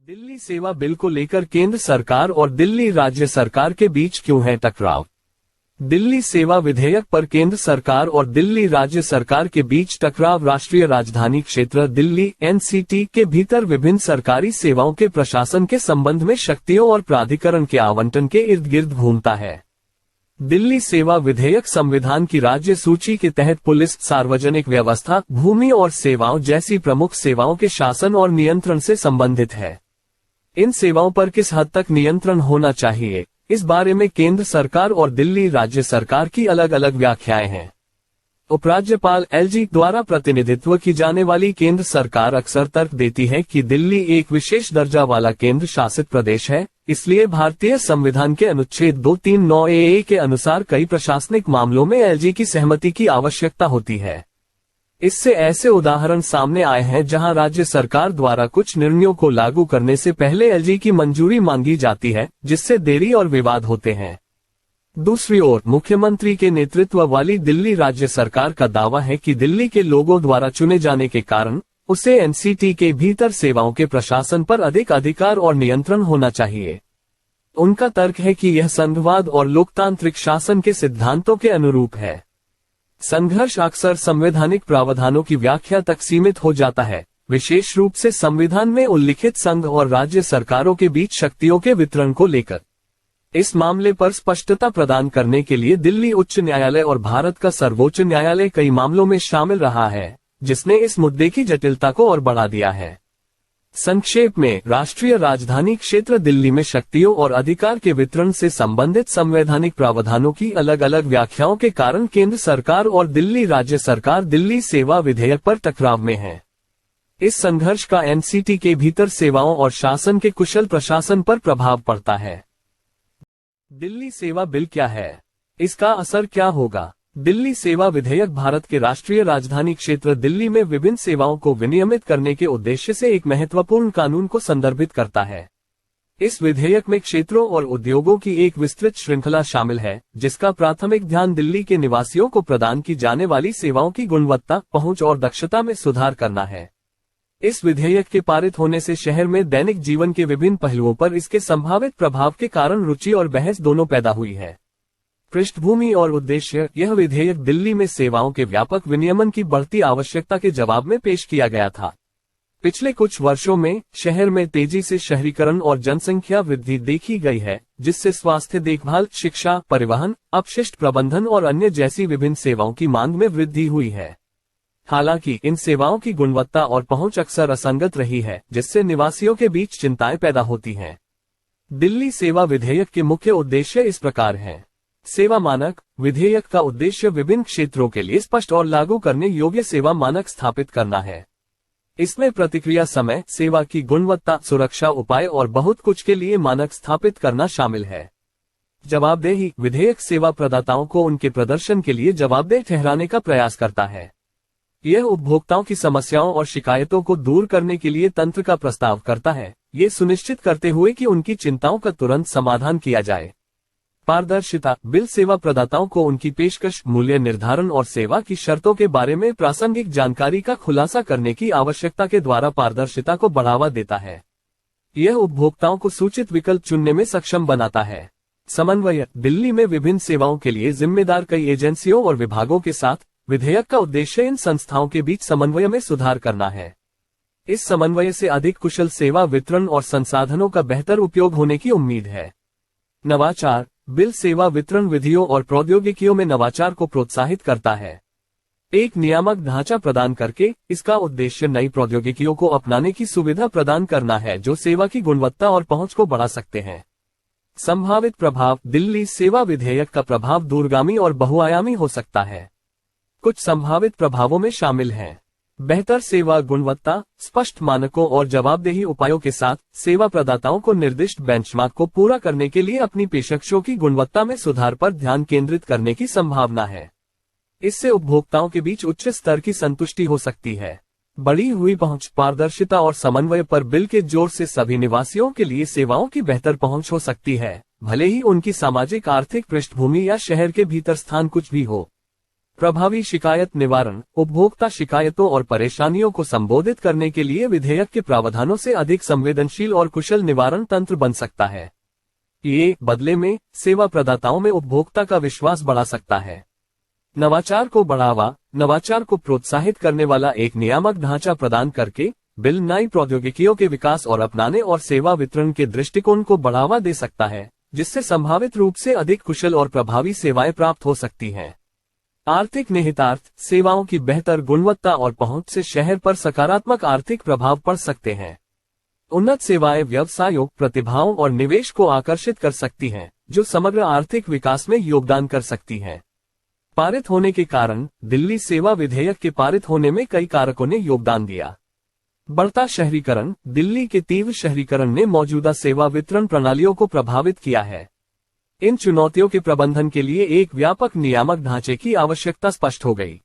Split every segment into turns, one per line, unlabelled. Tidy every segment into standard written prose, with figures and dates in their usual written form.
दिल्ली सेवा बिल को लेकर केंद्र सरकार और दिल्ली राज्य सरकार के बीच क्यों है टकराव। दिल्ली सेवा विधेयक पर केंद्र सरकार और दिल्ली राज्य सरकार के बीच टकराव राष्ट्रीय राजधानी क्षेत्र दिल्ली एनसीटी के भीतर विभिन्न सरकारी सेवाओं के प्रशासन के संबंध में शक्तियों और प्राधिकरण के आवंटन के इर्द गिर्द घूमता है। दिल्ली सेवा विधेयक संविधान की राज्य सूची के तहत पुलिस, सार्वजनिक व्यवस्था, भूमि और सेवाओं जैसी प्रमुख सेवाओं के शासन और नियंत्रण से संबंधित है। इन सेवाओं पर किस हद तक नियंत्रण होना चाहिए, इस बारे में केंद्र सरकार और दिल्ली राज्य सरकार की अलग अलग व्याख्याएं हैं। उपराज्यपाल एलजी द्वारा प्रतिनिधित्व की जाने वाली केंद्र सरकार अक्सर तर्क देती है कि दिल्ली एक विशेष दर्जा वाला केंद्र शासित प्रदेश है, इसलिए भारतीय संविधान के अनुच्छेद 239 ए के अनुसार कई प्रशासनिक मामलों में एलजी की सहमति की आवश्यकता होती है। इससे ऐसे उदाहरण सामने आए हैं जहां राज्य सरकार द्वारा कुछ निर्णयों को लागू करने से पहले एलजी की मंजूरी मांगी जाती है, जिससे देरी और विवाद होते हैं। दूसरी ओर मुख्यमंत्री के नेतृत्व वाली दिल्ली राज्य सरकार का दावा है कि दिल्ली के लोगों द्वारा चुने जाने के कारण उसे एनसीटी के भीतर सेवाओं के प्रशासन पर अधिक अधिकार और नियंत्रण होना चाहिए। उनका तर्क है कि यह संघवाद और लोकतांत्रिक शासन के सिद्धांतों के अनुरूप है। संघर्ष अक्सर संवैधानिक प्रावधानों की व्याख्या तक सीमित हो जाता है, विशेष रूप से संविधान में उल्लिखित संघ और राज्य सरकारों के बीच शक्तियों के वितरण को लेकर। इस मामले पर स्पष्टता प्रदान करने के लिए दिल्ली उच्च न्यायालय और भारत का सर्वोच्च न्यायालय कई मामलों में शामिल रहा है, जिसने इस मुद्दे की जटिलता को और बढ़ा दिया है। संक्षेप में, राष्ट्रीय राजधानी क्षेत्र दिल्ली में शक्तियों और अधिकार के वितरण से संबंधित संवैधानिक प्रावधानों की अलग अलग व्याख्याओं के कारण केंद्र सरकार और दिल्ली राज्य सरकार दिल्ली सेवा विधेयक पर टकराव में है। इस संघर्ष का एनसीटी के भीतर सेवाओं और शासन के कुशल प्रशासन पर प्रभाव पड़ता है। दिल्ली सेवा बिल क्या है, इसका असर क्या होगा? दिल्ली सेवा विधेयक भारत के राष्ट्रीय राजधानी क्षेत्र दिल्ली में विभिन्न सेवाओं को विनियमित करने के उद्देश्य से एक महत्वपूर्ण कानून को संदर्भित करता है। इस विधेयक में क्षेत्रों और उद्योगों की एक विस्तृत श्रृंखला शामिल है, जिसका प्राथमिक ध्यान दिल्ली के निवासियों को प्रदान की जाने वाली सेवाओं की गुणवत्ता, पहुंच और दक्षता में सुधार करना है। इस विधेयक के पारित होने से शहर में दैनिक जीवन के विभिन्न पहलुओं पर इसके संभावित प्रभाव के कारण रुचि और बहस दोनों पैदा हुई है। पृष्ठभूमि और उद्देश्य: यह विधेयक दिल्ली में सेवाओं के व्यापक विनियमन की बढ़ती आवश्यकता के जवाब में पेश किया गया था। पिछले कुछ वर्षों में शहर में तेजी से शहरीकरण और जनसंख्या वृद्धि देखी गई है, जिससे स्वास्थ्य देखभाल, शिक्षा, परिवहन, अपशिष्ट प्रबंधन और अन्य जैसी विभिन्न सेवाओं की मांग में वृद्धि हुई है। हालांकि इन सेवाओं की गुणवत्ता और पहुंच अक्सर असंगत रही है, जिससे निवासियों के बीच चिंताएं पैदा होती हैं। दिल्ली सेवा विधेयक के मुख्य उद्देश्य इस प्रकार हैं। सेवा मानक: विधेयक का उद्देश्य विभिन्न क्षेत्रों के लिए स्पष्ट और लागू करने योग्य सेवा मानक स्थापित करना है। इसमें प्रतिक्रिया समय, सेवा की गुणवत्ता, सुरक्षा उपाय और बहुत कुछ के लिए मानक स्थापित करना शामिल है। जवाबदेही: विधेयक सेवा प्रदाताओं को उनके प्रदर्शन के लिए जवाबदेह ठहराने का प्रयास करता है। यह उपभोक्ताओं की समस्याओं और शिकायतों को दूर करने के लिए तंत्र का प्रस्ताव करता है, ये सुनिश्चित करते हुए कि उनकी चिंताओं का तुरंत समाधान किया जाए। पारदर्शिता: बिल सेवा प्रदाताओं को उनकी पेशकश, मूल्य निर्धारण और सेवा की शर्तों के बारे में प्रासंगिक जानकारी का खुलासा करने की आवश्यकता के द्वारा पारदर्शिता को बढ़ावा देता है। यह उपभोक्ताओं को सूचित विकल्प चुनने में सक्षम बनाता है। समन्वय: दिल्ली में विभिन्न सेवाओं के लिए जिम्मेदार कई एजेंसियों और विभागों के साथ विधेयक का उद्देश्य इन संस्थाओं के बीच समन्वय में सुधार करना है। इस समन्वय से अधिक कुशल सेवा वितरण और संसाधनों का बेहतर उपयोग होने की उम्मीद है। नवाचार: बिल सेवा वितरण विधियों और प्रौद्योगिकियों में नवाचार को प्रोत्साहित करता है। एक नियामक ढांचा प्रदान करके इसका उद्देश्य नई प्रौद्योगिकियों को अपनाने की सुविधा प्रदान करना है, जो सेवा की गुणवत्ता और पहुंच को बढ़ा सकते हैं। संभावित प्रभाव: दिल्ली सेवा विधेयक का प्रभाव दूरगामी और बहुआयामी हो सकता है। कुछ संभावित प्रभावों में शामिल हैं: बेहतर सेवा गुणवत्ता: स्पष्ट मानकों और जवाबदेही उपायों के साथ सेवा प्रदाताओं को निर्दिष्ट बेंचमार्क को पूरा करने के लिए अपनी पेशकशों की गुणवत्ता में सुधार पर ध्यान केंद्रित करने की संभावना है। इससे उपभोक्ताओं के बीच उच्च स्तर की संतुष्टि हो सकती है। बढ़ी हुई पहुंच: पारदर्शिता और समन्वय पर बिल के जोर से सभी निवासियों के लिए सेवाओं की बेहतर पहुंच हो सकती है, भले ही उनकी सामाजिक आर्थिक पृष्ठभूमि या शहर के भीतर स्थान कुछ भी हो। प्रभावी शिकायत निवारण, उपभोक्ता शिकायतों और परेशानियों को संबोधित करने के लिए विधेयक के प्रावधानों से अधिक संवेदनशील और कुशल निवारण तंत्र बन सकता है। ये बदले में सेवा प्रदाताओं में उपभोक्ता का विश्वास बढ़ा सकता है। नवाचार को बढ़ावा, नवाचार को प्रोत्साहित करने वाला एक नियामक ढांचा प्रदान करके बिल नई प्रौद्योगिकियों के विकास और अपनाने और सेवा वितरण के दृष्टिकोण को बढ़ावा दे सकता है, जिससे संभावित रूप से अधिक कुशल और प्रभावी सेवाएं प्राप्त हो सकती हैं। आर्थिक निहितार्थ, सेवाओं की बेहतर गुणवत्ता और पहुंच से शहर पर सकारात्मक आर्थिक प्रभाव पड़ सकते हैं। उन्नत सेवाएं व्यवसायों, प्रतिभाओं और निवेश को आकर्षित कर सकती हैं, जो समग्र आर्थिक विकास में योगदान कर सकती हैं। पारित होने के कारण दिल्ली सेवा विधेयक के पारित होने में कई कारकों ने योगदान दिया। बढ़ता शहरीकरण, दिल्ली के तीव्र शहरीकरण ने मौजूदा सेवा वितरण प्रणालियों को प्रभावित किया है। इन चुनौतियों के प्रबंधन के लिए एक व्यापक नियामक ढांचे की आवश्यकता स्पष्ट हो गई।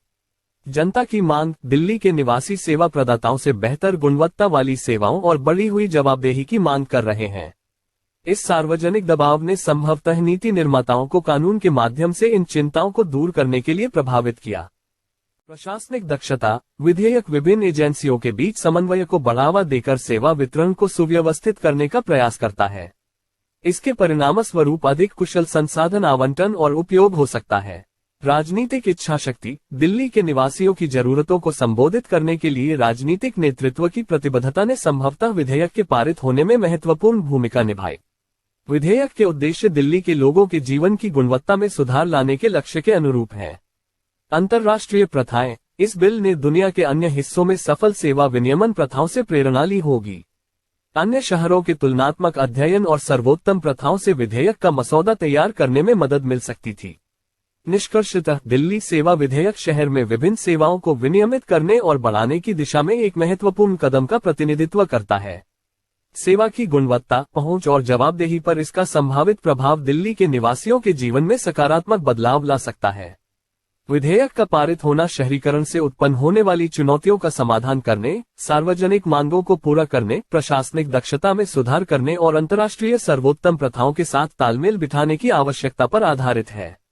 जनता की मांग, दिल्ली के निवासी सेवा प्रदाताओं से बेहतर गुणवत्ता वाली सेवाओं और बढ़ी हुई जवाबदेही की मांग कर रहे हैं। इस सार्वजनिक दबाव ने संभवतः नीति निर्माताओं को कानून के माध्यम से इन चिंताओं को दूर करने के लिए प्रभावित किया। प्रशासनिक दक्षता, विधेयक विभिन्न एजेंसियों के बीच समन्वय को बढ़ावा देकर सेवा वितरण को सुव्यवस्थित करने का प्रयास करता है। इसके परिणामस्वरूप अधिक कुशल संसाधन आवंटन और उपयोग हो सकता है। राजनीतिक इच्छाशक्ति, दिल्ली के निवासियों की जरूरतों को संबोधित करने के लिए राजनीतिक नेतृत्व की प्रतिबद्धता ने संभवतः विधेयक के पारित होने में महत्वपूर्ण भूमिका निभाई। विधेयक के उद्देश्य दिल्ली के लोगों के जीवन की गुणवत्ता में सुधार लाने के लक्ष्य के अनुरूप है। अंतर्राष्ट्रीय प्रथाएं, इस बिल ने दुनिया के अन्य हिस्सों में सफल सेवा विनियमन प्रथाओं से प्रेरणा ली होगी। अन्य शहरों के तुलनात्मक अध्ययन और सर्वोत्तम प्रथाओं से विधेयक का मसौदा तैयार करने में मदद मिल सकती थी। निष्कर्षतः दिल्ली सेवा विधेयक शहर में विभिन्न सेवाओं को विनियमित करने और बढ़ाने की दिशा में एक महत्वपूर्ण कदम का प्रतिनिधित्व करता है। सेवा की गुणवत्ता, पहुंच और जवाबदेही पर इसका संभावित प्रभाव दिल्ली के निवासियों के जीवन में सकारात्मक बदलाव ला सकता है। विधेयक का पारित होना शहरीकरण से उत्पन्न होने वाली चुनौतियों का समाधान करने, सार्वजनिक मांगों को पूरा करने, प्रशासनिक दक्षता में सुधार करने और अंतर्राष्ट्रीय सर्वोत्तम प्रथाओं के साथ तालमेल बिठाने की आवश्यकता पर आधारित है।